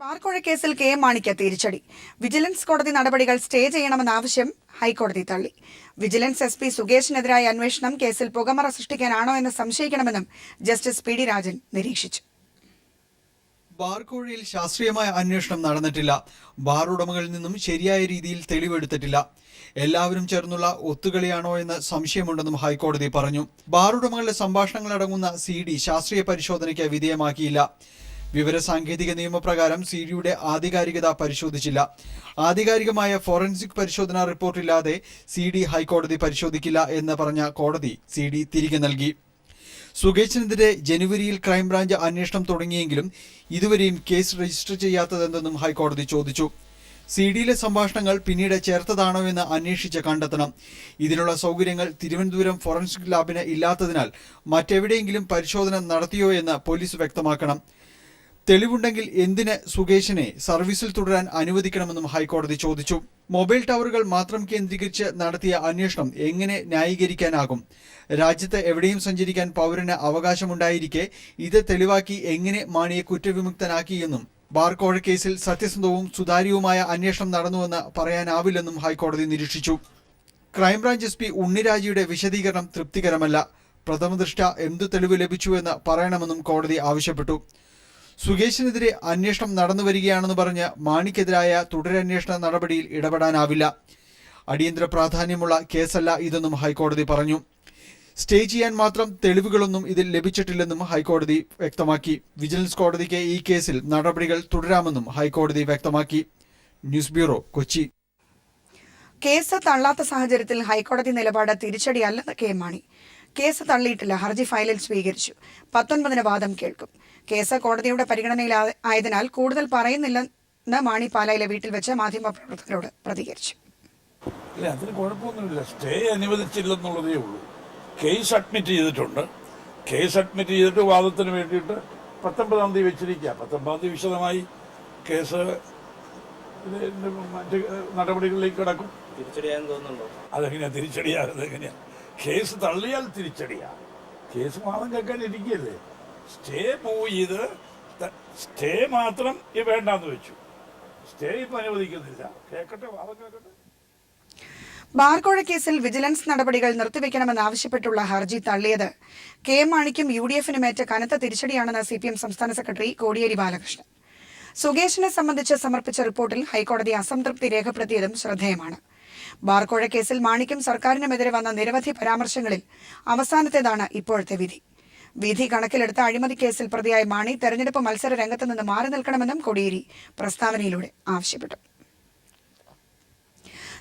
ബാർക്കോഴ കേസിൽ K M മാണിക്ക് തിരിച്ചടി. വിജിലൻസ് കോടതി നടപടികൾ സ്റ്റേ ചെയ്യണമെന്ന ആവശ്യം ഹൈക്കോടതി തള്ളി. വിജിലൻസ് SP സുകേഷിനെതിരായ അന്വേഷണം കേസിൽ പുകമറ സൃഷ്ടിക്കാനാണോ എന്ന് സംശയിക്കണമെന്നും ജസ്റ്റിസ് പി ഡി രാജൻ നിരീക്ഷിച്ചു. ബാർക്കോഴയിൽ ശാസ്ത്രീയമായ അന്വേഷണം നടന്നിട്ടില്ല. ബാർ ഉടമകളിൽ നിന്നും ശരിയായ രീതിയിൽ തെളിവെടുത്തിട്ടില്ല. എല്ലാവരും ചേർന്നുള്ള ഒത്തുകളിയാണോ എന്ന് സംശയമുണ്ടെന്നും ഹൈക്കോടതി പറഞ്ഞു. ബാർ ഉടമകളുടെ സംഭാഷണങ്ങളടങ്ങുന്ന CD ശാസ്ത്രീയ പരിശോധനയ്ക്ക് വിധേയമാക്കിയില്ല. വിവരസാങ്കേതിക നിയമപ്രകാരം CD ആധികാരികത പരിശോധിച്ചില്ല. ആധികാരികമായ ഫോറൻസിക് പരിശോധനാ റിപ്പോർട്ടില്ലാതെ CD ഹൈക്കോടതി പരിശോധിക്കില്ല എന്ന് പറഞ്ഞ കോടതി CD തിരികെ നൽകി. സുകേഷിനെതിരെ ജനുവരിയിൽ ക്രൈംബ്രാഞ്ച് അന്വേഷണം തുടങ്ങിയെങ്കിലും ഇതുവരെയും കേസ് രജിസ്റ്റർ ചെയ്യാത്തതെന്തെന്നും ഹൈക്കോടതി ചോദിച്ചു. CD സംഭാഷണങ്ങൾ പിന്നീട് ചേർത്തതാണോ എന്ന് അന്വേഷിച്ച് കണ്ടെത്തണം. ഇതിനുള്ള സൗകര്യങ്ങൾ തിരുവനന്തപുരം ഫോറൻസിക് ലാബിന് ഇല്ലാത്തതിനാൽ മറ്റെവിടെയെങ്കിലും പരിശോധന നടത്തിയോ എന്ന് പോലീസ് വ്യക്തമാക്കണം. തെളിവുണ്ടെങ്കിൽ എന്തിന് സുകേഷിനെ സർവീസിൽ തുടരാൻ അനുവദിക്കണമെന്നും ഹൈക്കോടതി ചോദിച്ചു. മൊബൈൽ ടവറുകൾ മാത്രം കേന്ദ്രീകരിച്ച് നടത്തിയ അന്വേഷണം എങ്ങനെ ന്യായീകരിക്കാനാകും? രാജ്യത്ത് എവിടെയും സഞ്ചരിക്കാൻ പൗരന് അവകാശമുണ്ടായിരിക്കെ ഇത് തെളിവാക്കി എങ്ങനെ മാണിയെ കുറ്റവിമുക്തനാക്കിയെന്നും ബാർക്കോഴ കേസിൽ സത്യസന്ധവും സുതാര്യവുമായ അന്വേഷണം നടന്നുവെന്ന് പറയാനാവില്ലെന്നും ഹൈക്കോടതി നിരീക്ഷിച്ചു. ക്രൈംബ്രാഞ്ച് SP ഉണ്ണിരാജയുടെ വിശദീകരണം തൃപ്തികരമല്ല. പ്രഥമദൃഷ്ട്യാ എന്തു തെളിവ് ലഭിച്ചുവെന്ന് പറയണമെന്നും കോടതി ആവശ്യപ്പെട്ടു. സുകേഷിനെതിരെ അന്വേഷണം നടന്നുവരികയാണെന്ന് പറഞ്ഞ് മാണിക്കെതിരായ തുടരന്വേഷണ നടപടിയിൽ ഇടപെടാനാവില്ല. അടിയന്തര പ്രാധാന്യമുള്ള കേസല്ല ഇതെന്നും ഹൈക്കോടതി പറഞ്ഞു. സ്റ്റേ ചെയ്യാൻ മാത്രം തെളിവുകളൊന്നും ഇതിൽ ലഭിച്ചിട്ടില്ലെന്നും ഹൈക്കോടതി വ്യക്തമാക്കി. വിജിലൻസ് കോടതിക്ക് ഈ കേസിൽ നടപടികൾ തുടരാമെന്നും ഹൈക്കോടതി വ്യക്തമാക്കി. News bureau, Kochi. കേസ് തള്ളാത്ത സാഹചര്യത്തിൽ ഹൈക്കോടതി നിലപാട് തിരിച്ചടിയല്ലെന്ന് കെ എം മാണി. കേസ് തള്ളിയിട്ടില്ല, ഹർജി ഫയലിൽ സ്വീകരിച്ചു. 19-ന് വാദം കേൾക്കും. കേസ് കോടതിയുടെ പരിഗണനയിലായതിനാൽ കൂടുതൽ പറയുന്നില്ലെന്ന് മാണി പാലായിലെ വീട്ടിൽ വെച്ച് മാധ്യമപ്രവർത്തകരോട് പ്രതികരിച്ചു. ഇല്ല, അതിന് കുഴപ്പമൊന്നുമില്ല. സ്റ്റേ അനുവദിച്ചില്ലെന്നുള്ളതേ ഉള്ളൂ. കേസ് അഡ്മിറ്റ് ചെയ്തിട്ടുണ്ട്. കേസ് അഡ്മിറ്റ് ചെയ്തിട്ട് വാദത്തിന് വേണ്ടിയിട്ട് 19-ാം തീയതി വെച്ചിരിക്കുക. 19-ാം തീയതി വിശദമായി കേസ് മറ്റ് നടപടികളിലേക്ക് കിടക്കും. തിരിച്ചടിയായെന്ന് തോന്നുന്നുണ്ടോ? അതെങ്ങനെയാ തിരിച്ചടിയാകുന്നത്? എങ്ങനെയാ? കേസ് തള്ളിയാൽ തിരിച്ചടിയാ. കേസ് വാദം കേൾക്കാൻ ഇരിക്കുകയല്ലേ. സ്റ്റേ മൂവ് ചെയ്ത് സ്റ്റേ മാത്രം വേണ്ടാന്ന് വെച്ചു. സ്റ്റേ ഇപ്പം അനുവദിക്കുന്നില്ല. കേൾക്കട്ടെ, വാദം കേൾക്കട്ടെ. ബാർക്കോഴ കേസിൽ വിജിലൻസ് നടപടികൾ നിർത്തിവെക്കണമെന്നാവശ്യപ്പെട്ടുള്ള ഹർജി തള്ളിയത് കെ എം മാണിക്കും UDF-നുമേറ്റ കനത്ത തിരിച്ചടിയാണെന്ന് CPM സംസ്ഥാന സെക്രട്ടറി കോടിയേരി ബാലകൃഷ്ണൻ. സുകേഷിനെ സംബന്ധിച്ച് സമർപ്പിച്ച റിപ്പോർട്ടിൽ ഹൈക്കോടതി അസംതൃപ്തി രേഖപ്പെടുത്തിയതും ശ്രദ്ധേയമാണ്. ബാർക്കോഴ കേസിൽ മാണിക്കും സർക്കാരിനുമെതിരെ വന്ന നിരവധി പരാമർശങ്ങളിൽ അവസാനത്തേതാണ് ഇപ്പോഴത്തെ വിധി. വിധി കണക്കിലെടുത്ത അഴിമതി കേസിൽ പ്രതിയായ മാണി തെരഞ്ഞെടുപ്പ് മത്സര രംഗത്ത് നിന്ന് മാറി നിൽക്കണമെന്നും കോടിയേരി പ്രസ്താവനയിലൂടെ ആവശ്യപ്പെട്ടു.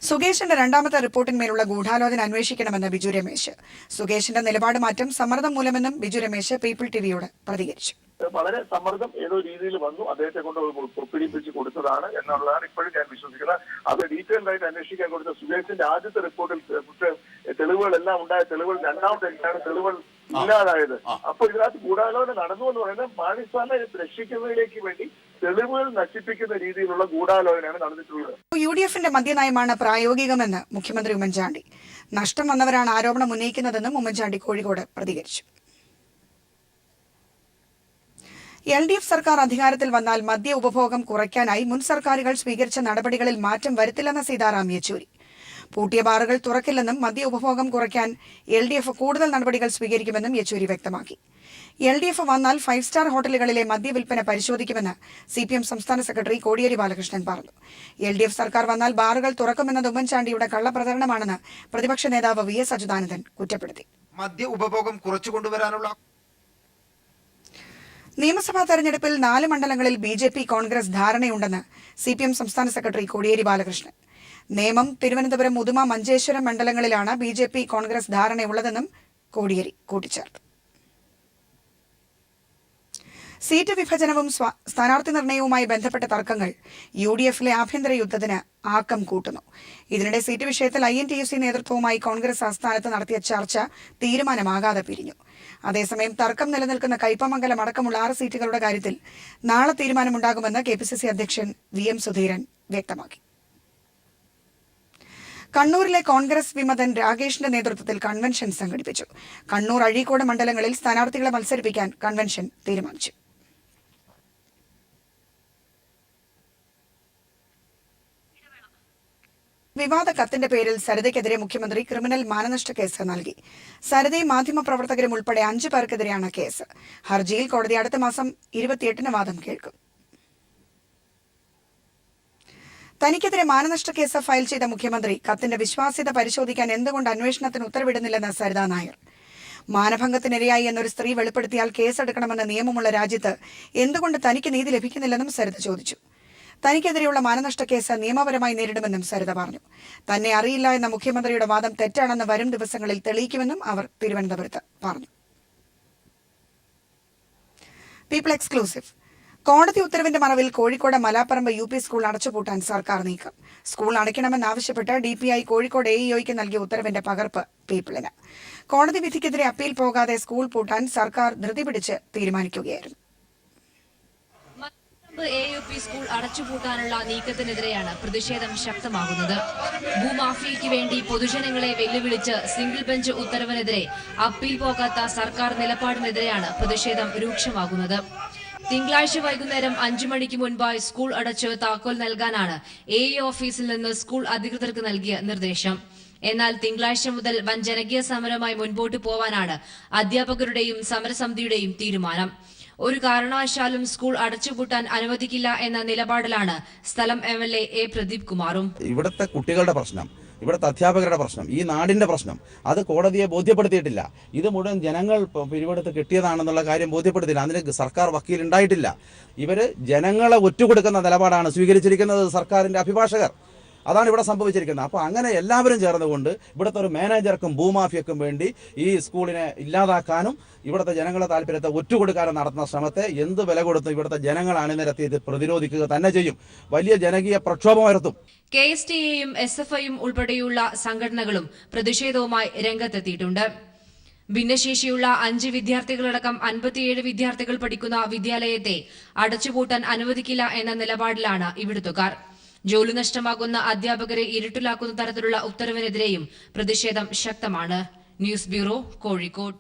സുകേഷിന്റെ രണ്ടാമത്തെ റിപ്പോർട്ടിന്മേലുള്ള ഗൂഢാലോചന അന്വേഷിക്കണമെന്ന് ബിജു രമേശ്. സുകേഷിന്റെ നിലപാട് മാറ്റം സമ്മർദ്ദം മൂലമെന്നും ബിജു രമേശ് പീപ്പിൾ TVയോട് പ്രതികരിച്ചു. വളരെ സമ്മർദ്ദം ഏതോ രീതിയിൽ വന്നു, അദ്ദേഹത്തെ കൊണ്ട് പുറപ്പെടുവിപ്പിച്ച് കൊടുത്തതാണ് എന്നുള്ളതാണ് ഇപ്പോഴും ഞാൻ വിശ്വസിക്കുന്നത്. അത് ഡീറ്റെയിൽഡ് ആയിട്ട് അന്വേഷിക്കാൻ കൊടുത്ത സുകേഷിന്റെ ആദ്യത്തെ റിപ്പോർട്ടിൽ തെളിവുകളെല്ലാം ഉണ്ടായ തെളിവുകൾ രണ്ടാമത്തെ തെളിവുകൾ ഇല്ലാതായത്. അപ്പൊ ഇതിനകത്ത് ഗൂഢാലോചന നടന്നു എന്ന് പറയുന്നത് മാണിസാറിനെ രക്ഷിക്കുന്നതിലേക്ക് വേണ്ടി തെളിവുകൾ നശിപ്പിക്കുന്ന രീതിയിലുള്ള ഗൂഢാലോചനയാണ് നടന്നിട്ടുള്ളത്. UDF-ന്റെ മദ്യനയമാണ് പ്രായോഗികമെന്ന് മുഖ്യമന്ത്രി ഉമ്മൻചാണ്ടി. നഷ്ടം വന്നവരാണ് ആരോപണം ഉന്നയിക്കുന്നതെന്നും ഉമ്മൻചാണ്ടി കോഴിക്കോട് പ്രതികരിച്ചു. LDF സർക്കാർ അധികാരത്തിൽ വന്നാൽ മദ്യ ഉപഭോഗം കുറയ്ക്കാനായി മുൻ സർക്കാരുകൾ സ്വീകരിച്ച നടപടികളിൽ മാറ്റം വരുത്തില്ലെന്ന സീതാറാം യെച്ചൂരി. പൂട്ടിയ ബാറുകൾ തുറക്കില്ലെന്നും മദ്യ ഉപഭോഗം കുറയ്ക്കാൻ LDF കൂടുതൽ നടപടികൾ സ്വീകരിക്കുമെന്നും യെച്ചൂരി വ്യക്തമാക്കി. LDF വന്നാൽ 5 സ്റ്റാർ ഹോട്ടലുകളിലെ മദ്യവിൽപ്പന പരിശോധിക്കുമെന്ന് CPM സംസ്ഥാന സെക്രട്ടറി കോടിയേരി ബാലകൃഷ്ണൻ പറഞ്ഞു. LDF സർക്കാർ വന്നാൽ ബാറുകൾ തുറക്കുമെന്നത് ഉമ്മൻചാണ്ടിയുടെ കള്ളപ്രചരണമാണെന്ന് പ്രതിപക്ഷ നേതാവ് VS അച്യുതാനന്ദൻ കുറ്റപ്പെടുത്തി. മദ്യ ഉപഭോഗം കുറച്ചുകൊണ്ടുവരാനുള്ള നിയമസഭാ തെരഞ്ഞെടുപ്പിൽ 4 മണ്ഡലങ്ങളിൽ BJP കോൺഗ്രസ് ധാരണയുണ്ടെന്ന് CPM സംസ്ഥാന സെക്രട്ടറി കോടിയേരി ബാലകൃഷ്ണൻ. നേമം, തിരുവനന്തപുരം, ഉദുമ, മഞ്ചേശ്വരം മണ്ഡലങ്ങളിലാണ് BJP കോൺഗ്രസ് ധാരണയുള്ളതെന്നും കോടിയേരി കൂട്ടിച്ചേർത്തു. സീറ്റ് വിഭജനവും സ്ഥാനാർത്ഥി നിർണയവുമായി ബന്ധപ്പെട്ട തർക്കങ്ങൾ UDF-ലെ ആഭ്യന്തര യുദ്ധത്തിന് ആക്കം കൂട്ടുന്നു. ഇതിനിടെ സീറ്റ് വിഷയത്തിൽ INTUC നേതൃത്വവുമായി കോൺഗ്രസ് ആസ്ഥാനത്ത് നടത്തിയ ചർച്ച തീരുമാനമാകാതെ പിരിഞ്ഞു. അതേസമയം തർക്കം നിലനിൽക്കുന്ന കയ്പമംഗലം അടക്കമുള്ള 6 സീറ്റുകളുടെ കാര്യത്തിൽ നാളെ തീരുമാനമുണ്ടാകുമെന്ന് KPCC അധ്യക്ഷൻ VM സുധീരൻ വ്യക്തമാക്കി. കണ്ണൂരിലെ കോൺഗ്രസ് വിമതൻ രാകേഷിന്റെ നേതൃത്വത്തിൽ കൺവെൻഷൻ സംഘടിപ്പിച്ചു. കണ്ണൂർ, അഴീക്കോട് മണ്ഡലങ്ങളിൽ സ്ഥാനാർത്ഥികളെ മത്സരിപ്പിക്കാൻ കൺവെൻഷൻ തീരുമാനിച്ചു. വിവാദ കത്തിന്റെ പേരിൽ സരിതയ്ക്കെതിരെ മുഖ്യമന്ത്രി ക്രിമിനൽ മാനനഷ്ട കേസ് നൽകി. സരിതയും മാധ്യമപ്രവർത്തകരും ഉൾപ്പെടെ 5 പേർക്കെതിരെയാണ് കേസ്. ഹർജിയിൽ കോടതി അടുത്ത മാസം 28-ന് വാദം കേൾക്കും. തനിക്കെതിരെ മാനനഷ്ട കേസ് ഫയൽ ചെയ്ത മുഖ്യമന്ത്രി കത്തിന്റെ വിശ്വാസ്യത പരിശോധിക്കാൻ എന്തുകൊണ്ട് അന്വേഷണത്തിന് ഉത്തരവിടുന്നില്ലെന്ന് സരിത നായർ. മാനഭംഗത്തിനിരയായി എന്നൊരു സ്ത്രീ വെളിപ്പെടുത്തിയാൽ കേസെടുക്കണമെന്ന നിയമമുള്ള രാജ്യത്ത് എന്തുകൊണ്ട് തനിക്ക് നീതി ലഭിക്കുന്നില്ലെന്നും സരിത ചോദിച്ചു. തനിക്കെതിരെയുള്ള മാനനഷ്ട കേസ് നിയമപരമായി നേരിടുമെന്നും സരിത പറഞ്ഞു. തന്നെ അറിയില്ല എന്ന മുഖ്യമന്ത്രിയുടെ വാദം തെറ്റാണെന്ന് വരും ദിവസങ്ങളിൽ തെളിയിക്കുമെന്നും അവർ തിരുവനന്തപുരത്ത് പറഞ്ഞു. People exclusive. കോടതി ഉത്തരവിന്റെ മറവിൽ കോഴിക്കോട് മലാപ്പറമ്പ് UP സ്കൂൾ അടച്ചുപൂട്ടാൻ സർക്കാർ നീക്കം. സ്കൂൾ അടയ്ക്കണമെന്നാവശ്യപ്പെട്ട് DPI കോഴിക്കോട് AEOയ്ക്ക് നൽകിയ ഉത്തരവിന്റെ പകർപ്പ് പീപ്പിളിന്. കോടതി വിധിക്കെതിരെ അപ്പീൽ പോകാതെ സ്കൂൾ പൂട്ടാൻ സർക്കാർ ധൃതി പിടിച്ച് തീരുമാനിക്കുകയായിരുന്നു. AUP സ്കൂൾ അടച്ചുപൂട്ടാനുള്ള നീക്കത്തിനെതിരെയാണ് പ്രതിഷേധം ശക്തമാകുന്നത്. ഭൂമാഫിയയ്ക്ക് വേണ്ടി പൊതുജനങ്ങളെ വെല്ലുവിളിച്ച് സിംഗിൾ ബെഞ്ച് ഉത്തരവിനെതിരെ അപ്പീൽ പോകാത്ത സർക്കാർ നിലപാടിനെതിരെയാണ് പ്രതിഷേധം രൂക്ഷമാകുന്നത്. തിങ്കളാഴ്ച വൈകുന്നേരം 5 മണിക്ക് മുൻപായി സ്കൂൾ അടച്ച് താക്കോൽ നൽകാനാണ് AE ഓഫീസിൽ നിന്ന് സ്കൂൾ അധികൃതർക്ക് നൽകിയ നിർദ്ദേശം. എന്നാൽ തിങ്കളാഴ്ച മുതൽ വൻ ജനകീയ സമരമായി മുൻപോട്ട് പോവാനാണ് അധ്യാപകരുടെയും സമരസമിതിയുടെയും തീരുമാനം. ഒരു കാരണവശാലും സ്കൂൾ അടച്ചുപൂട്ടാൻ അനുവദിക്കില്ല എന്ന നിലപാടിലാണ് സ്ഥലം MLA A പ്രദീപ് കുമാറും. ഇവിടുത്തെ കുട്ടികളുടെ പ്രശ്നം, ഇവിടുത്തെ അധ്യാപകരുടെ പ്രശ്നം, ഈ നാടിന്റെ പ്രശ്നം അത് കോടതിയെ ബോധ്യപ്പെടുത്തിയിട്ടില്ല. ഇത് മുഴുവൻ ജനങ്ങൾ പിരിവെടുത്ത് കിട്ടിയതാണെന്നുള്ള കാര്യം ബോധ്യപ്പെടുത്തിയില്ല. അതിന് സർക്കാർ വക്കീൽ ഉണ്ടായിട്ടില്ല. ഇവര് ജനങ്ങളെ ഒറ്റുകൊടുക്കുന്ന നിലപാടാണ് സ്വീകരിച്ചിരിക്കുന്നത് സർക്കാരിന്റെ അഭിഭാഷകർ. അതാണ് ഇവിടെ സംഭവിച്ചിരിക്കുന്നത്. അപ്പോൾ അങ്ങനെ എല്ലാവരും ചേർന്നുകൊണ്ട് ഇവിടുത്തെ ഒരു മാനേജർക്കും ഭൂമാഫിയക്കും വേണ്ടി ഈ സ്കൂളിനെ ഇല്ലാതാക്കാനും ഇവിടുത്തെ ജനങ്ങളുടെ താല്പര്യത്തെ ഒറ്റുകൊടുക്കാനും നടത്തുന്ന ശ്രമത്തെ എന്ത് വില കൊടുത്തും ഇവിടുത്തെ ജനങ്ങൾ അണിനിരത്തി പ്രതിരോധിക്കുക തന്നെ ചെയ്യും. വലിയ ജനകീയ പ്രക്ഷോഭം ഉയർത്തും. KSTAയും SFIയും ഉൾപ്പെടെയുള്ള സംഘടനകളും പ്രതിഷേധവുമായി രംഗത്തെത്തിയിട്ടുണ്ട്. ഭിന്നശേഷിയുള്ള 5 വിദ്യാർത്ഥികളടക്കം 57 വിദ്യാർത്ഥികൾ പഠിക്കുന്ന വിദ്യാലയത്തെ അടച്ചുപൂട്ടാൻ അനുവദിക്കില്ല എന്ന നിലപാടിലാണ് ഇവിടുത്തുകാർ. ജോലി നഷ്ടമാകുന്ന അധ്യാപകരെ ഇരുട്ടിലാക്കുന്ന തരത്തിലുള്ള ഉത്തരവിനെതിരെയും പ്രതിഷേധം ശക്തമാണ്. News bureau, Kozhikode.